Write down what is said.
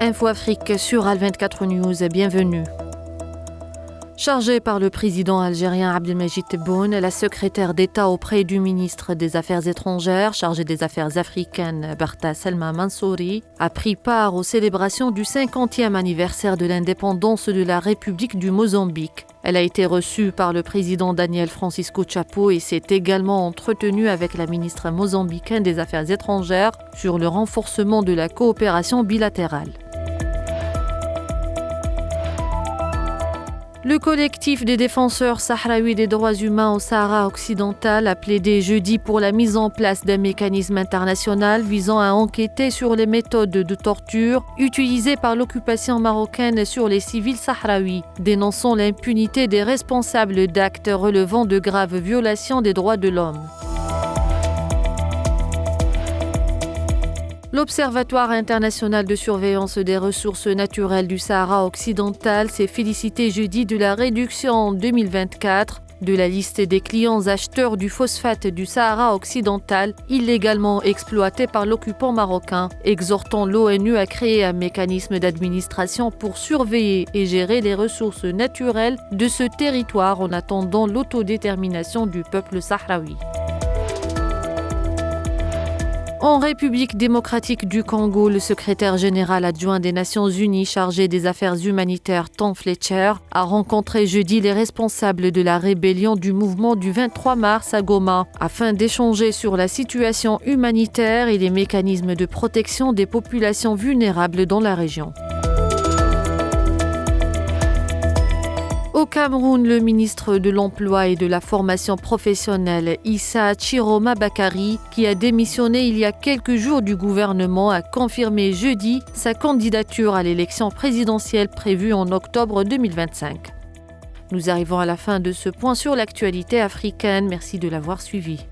Info Afrique sur Al24 News, bienvenue. Chargée par le président algérien Abdelmadjid Tebboune, la secrétaire d'État auprès du ministre des Affaires étrangères, chargée des Affaires africaines, Barta Selma Mansouri, a pris part aux célébrations du 50e anniversaire de l'indépendance de la République du Mozambique. Elle a été reçue par le président Daniel Francisco Chapo et s'est également entretenue avec la ministre mozambicaine des Affaires étrangères sur le renforcement de la coopération bilatérale. Le collectif des défenseurs sahraouis des droits humains au Sahara occidental a plaidé jeudi pour la mise en place d'un mécanisme international visant à enquêter sur les méthodes de torture utilisées par l'occupation marocaine sur les civils sahraouis, dénonçant l'impunité des responsables d'actes relevant de graves violations des droits de l'homme. L'Observatoire international de surveillance des ressources naturelles du Sahara occidental s'est félicité jeudi de la réduction en 2024 de la liste des clients acheteurs du phosphate du Sahara occidental illégalement exploité par l'occupant marocain, exhortant l'ONU à créer un mécanisme d'administration pour surveiller et gérer les ressources naturelles de ce territoire en attendant l'autodétermination du peuple sahraoui. En République démocratique du Congo, le secrétaire général adjoint des Nations Unies chargé des affaires humanitaires, Tom Fletcher, a rencontré jeudi les responsables de la rébellion du mouvement du 23 mars à Goma afin d'échanger sur la situation humanitaire et les mécanismes de protection des populations vulnérables dans la région. Au Cameroun, le ministre de l'Emploi et de la Formation professionnelle, Issa Chiroma Bakari, qui a démissionné il y a quelques jours du gouvernement, a confirmé jeudi sa candidature à l'élection présidentielle prévue en octobre 2025. Nous arrivons à la fin de ce point sur l'actualité africaine. Merci de l'avoir suivi.